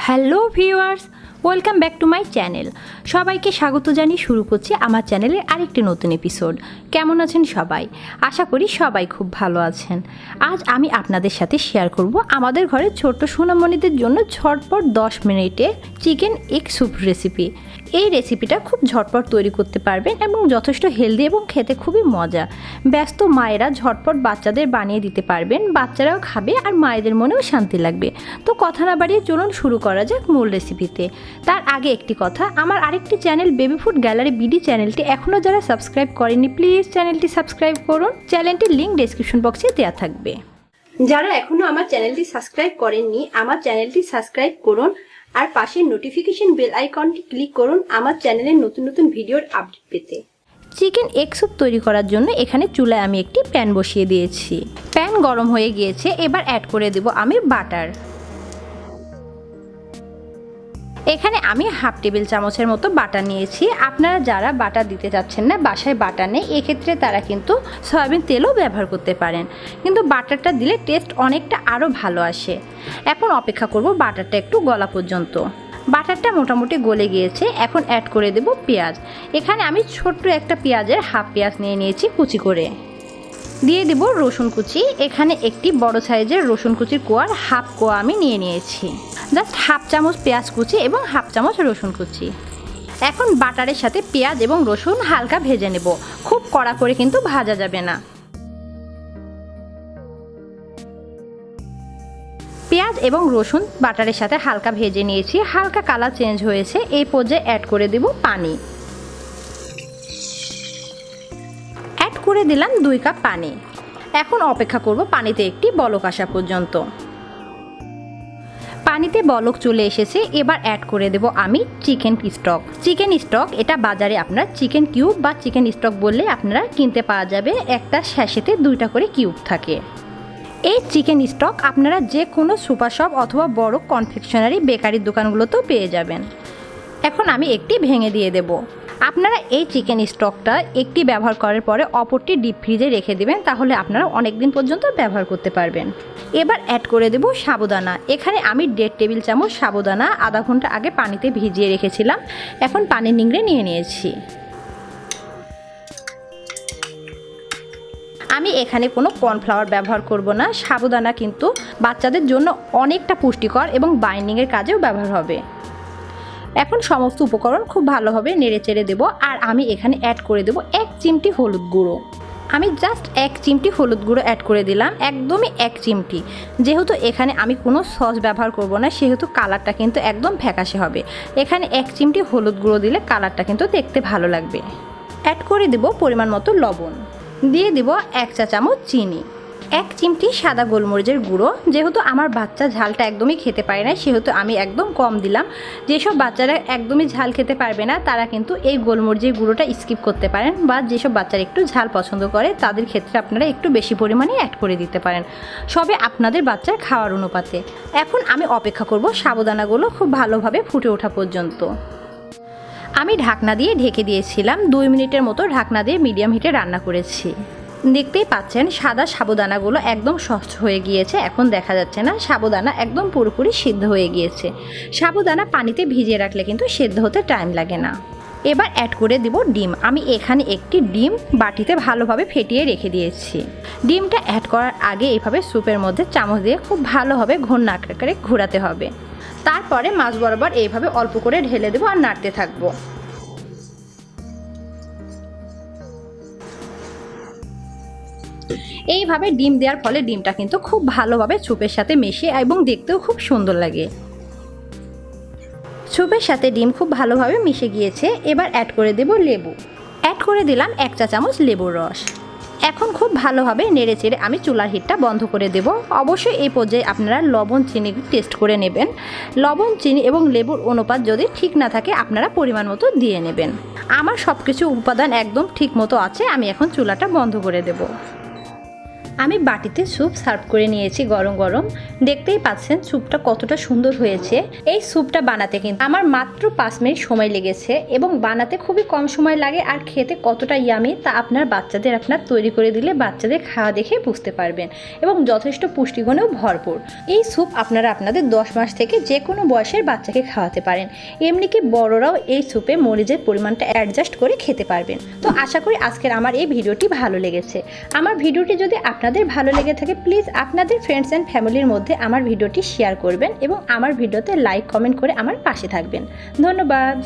Hello viewers, welcome back to my channel. সবাইকে স্বাগত জানিয়ে শুরু করছি আমার চ্যানেলের আরেকটি নতুন এপিসোড। কেমন আছেন সবাই? আশা করি সবাই খুব ভালো আছেন। আজ আমি আপনাদের সাথে শেয়ার করব আমাদের ঘরের ছোট্ট সোনামণিদের জন্য ঝটপট 10 মিনিটে চিকেন এগ স্যুপ রেসিপি। এই রেসিপিটা খুব ঝটপট তৈরি করতে পারবেন এবং যথেষ্ট হেলদি এবং খেতে খুবই মজা। ব্যস্ত মায়েরা ঝটপট বাচ্চাদের বানিয়ে দিতে পারবেন, বাচ্চারাও খাবে আর মায়েদের মনেও শান্তি লাগবে। তো কথা না বাড়িয়ে চলুন শুরু করা যাক মূল রেসিপিতে। তার আগে একটি কথা, আমার আরেকটি channel baby food gallery BD চ্যানেলটি এখনও যারা সাবস্ক্রাইব করেনি প্লিজ চ্যানেলটি সাবস্ক্রাইব করুন। চ্যানেলটির লিঙ্ক ডেসক্রিপশন বক্সে দেওয়া থাকবে। যারা এখনও আমার চ্যানেলটি সাবস্ক্রাইব করেননি আমার চ্যানেলটি সাবস্ক্রাইব করুন আর পাশের নোটিফিকেশন বেল আইকনটি ক্লিক করুন আমার চ্যানেলের নতুন নতুন ভিডিওর আপডেট পেতে। চিকেন এগ স্যুপ তৈরি করার জন্য এখানে চুলায় আমি একটি প্যান বসিয়ে দিয়েছি। প্যান গরম হয়ে গিয়েছে, এবার অ্যাড করে দেব আমি বাটার। এখানে আমি হাফ টেবিল চামচের মতো বাটার নিয়েছি। আপনারা যারা বাটার দিতে চাচ্ছেন না, বাসায় বাটার নেই, এক্ষেত্রে তারা কিন্তু সয়াবিন তেলও ব্যবহার করতে পারেন, কিন্তু বাটারটা দিলে টেস্ট অনেকটা আরও ভালো আসে। এখন অপেক্ষা করব বাটারটা একটু গলা পর্যন্ত। বাটারটা মোটামুটি গলে গিয়েছে, এখন অ্যাড করে দেব পেঁয়াজ। এখানে আমি ছোট্ট একটা পেঁয়াজের হাফ পেঁয়াজ নিয়ে নিয়েছি কুচি করে। দিয়ে দেব রসুন কুচি। এখানে একটি বড় সাইজের রসুন কুচির কোয়ার হাফ কোয়া আমি নিয়ে নিয়েছি। জাস্ট হাফ চামচ পেঁয়াজ কুচি এবং হাফ চামচ রসুন কুচি। এখন বাটারের সাথে পেঁয়াজ এবং রসুন হালকা ভেজে নেব, খুব কড়া করে কিন্তু ভাজা যাবে না। পেঁয়াজ এবং রসুন বাটারের সাথে হালকা ভেজে নিয়েছি, হালকা কালার চেঞ্জ হয়েছে। এই পর্যায়ে অ্যাড করে দেব পানি। অ্যাড করে দিলাম 2 কাপ পানি। এখন অপেক্ষা করব পানিতে একটি বলক আসা পর্যন্ত। পানিতে বলক চলে এসেছে, এবার অ্যাড করে দেব আমি চিকেন স্টক। চিকেন স্টক এটা বাজারে আপনারা চিকেন কিউব বা চিকেন স্টক বললে আপনারা কিনতে পাওয়া যাবে। একটা স্যাশেতে 2টা করে কিউব থাকে। এই চিকেন স্টক আপনারা যে কোনো সুপার শপ অথবা বড় কনফেকশনারি বেকারির দোকানগুলোতেও পেয়ে যাবেন। এখন আমি একটি ভেঙে দিয়ে দেব। আপনারা এই চিকেন স্টকটা একটি ব্যবহার করার পরে অপরটি ডিপ ফ্রিজে রেখে দেবেন, তাহলে আপনারা অনেক দিন পর্যন্ত ব্যবহার করতে পারবেন। এবার অ্যাড করে দেব সাবুদানা। এখানে আমি 1.5 টেবিল চামচ সাবুদানা আধা ঘন্টা আগে পানিতে ভিজিয়ে রেখেছিলাম, এখন পানি নিংড়ে নিয়ে নিয়েছি। আমি এখানে কোনো কর্নফ্লাওয়ার ব্যবহার করব না। সাবুদানা কিন্তু বাচ্চাদের জন্য অনেকটা পুষ্টিকর এবং বাইন্ডিংয়ের কাজেও ব্যবহার হবে। এখন সমস্ত উপকরণ খুব ভালোভাবে নেড়ে চেড়ে দেবো। আর আমি এখানে অ্যাড করে দেবো 1 চিমটি হলুদ গুঁড়ো। আমি জাস্ট 1 চিমটি হলুদ গুঁড়ো অ্যাড করে দিলাম, একদমই 1 চিমটি। যেহেতু এখানে আমি কোনো সস ব্যবহার করব না, সেহেতু কালারটা কিন্তু একদম ফ্যাকাশে হবে। এখানে 1 চিমটি হলুদ গুঁড়ো দিলে কালারটা কিন্তু দেখতে ভালো লাগবে। অ্যাড করে দেব পরিমাণ মতো লবণ। দিয়ে দেব 1 চা চামচ চিনি, 1 চিমটি সাদা গোলমরিচের গুঁড়ো। যেহেতু আমার বাচ্চা ঝালটা একদমই খেতে পারে না, সেহেতু আমি একদম কম দিলাম। যেসব বাচ্চারা একদমই ঝাল খেতে পারবে না তারা কিন্তু এই গোলমরিচের গুঁড়োটা স্কিপ করতে পারেন, বা যেসব বাচ্চারা একটু ঝাল পছন্দ করে তাদের ক্ষেত্রে আপনারা একটু বেশি পরিমাণে অ্যাড করে দিতে পারেন, সবে আপনাদের বাচ্চার খাওয়ার অনুপাতে। এখন আমি অপেক্ষা করব সাবুদানাগুলো খুব ভালোভাবে ফুটে ওঠা পর্যন্ত। আমি ঢাকনা দিয়ে ঢেকে দিয়েছিলাম, 2 মিনিটের মতো ঢাকনা দিয়ে মিডিয়াম হিটে রান্না করেছি। দেখতেই পাচ্ছেন সাদা সাবুদানাগুলো একদম স্বচ্ছ হয়ে গিয়েছে। এখন দেখা যাচ্ছে না, সাবুদানা একদম পুরোপুরি সিদ্ধ হয়ে গিয়েছে। সাবুদানা পানিতে ভিজিয়ে রাখলে কিন্তু সিদ্ধ হতে টাইম লাগে না। এবার অ্যাড করে দিব ডিম। আমি এখানে একটি ডিম বাটিতে ভালোভাবে ফেটিয়ে রেখে দিয়েছি। ডিমটা অ্যাড করার আগে এইভাবে স্যুপের মধ্যে চামচ দিয়ে খুব ভালোভাবে ঘূর্ণা আকারে ঘোরাতে হবে। তারপরে মাছ বরাবর এইভাবে অল্প করে ঢেলে দেবো আর নাড়তে থাকবো। এইভাবে ডিম দেওয়ার ফলে ডিমটা কিন্তু খুব ভালোভাবে স্যুপের সাথে মেশে এবং দেখতেও খুব সুন্দর লাগে। স্যুপের সাথে ডিম খুব ভালোভাবে মিশে গিয়েছে। এবার অ্যাড করে দেব লেবু। অ্যাড করে দিলাম 1 চা চামচ লেবুর রস। এখন খুব ভালোভাবে নেড়ে চেড়ে আমি চুলার হিটটা বন্ধ করে দেব। অবশ্যই এই পর্যায়ে আপনারা লবণ চিনি টেস্ট করে নেবেন। লবণ চিনি এবং লেবুর অনুপাত যদি ঠিক না থাকে আপনারা পরিমাণ মতো দিয়ে নেবেন। আমার সব কিছু উপাদান একদম ঠিক মতো আছে। আমি এখন চুলাটা বন্ধ করে দেব। আমি বাটিতে স্যুপ সার্ভ করে নিয়েছি গরম গরম। দেখতেই পাচ্ছেন স্যুপটা কতটা সুন্দর হয়েছে। এই স্যুপটা বানাতে কিন্তু আমার মাত্র 5 মিনিট সময় লেগেছে এবং বানাতে খুবই কম সময় লাগে, আর খেতে কতটা ইয়ামি তা আপনার বাচ্চাদের তৈরি করে দিলে বাচ্চাদের খাওয়া দেখে বুঝতে পারবেন, এবং যথেষ্ট পুষ্টিগুণেও ভরপুর। এই স্যুপ আপনারা আপনাদের 10 মাস থেকে যে কোনো বয়সের বাচ্চাকে খাওয়াতে পারেন। এমনি কি বড়রাও এই স্যুপে মরিচের পরিমাণটা অ্যাডজাস্ট করে খেতে পারবেন। তো আশা করি আজকের আমার এই ভিডিওটি ভালো লেগেছে। আমার ভিডিওটি যদি আপনাদের ভালো লেগে থাকে প্লিজ আপনাদের ফ্রেন্ডস অ্যান্ড ফ্যামিলির মধ্যে আমার ভিডিওটি শেয়ার করবেন এবং আমার ভিডিওতে লাইক কমেন্ট করে আমার পাশে থাকবেন। ধন্যবাদ।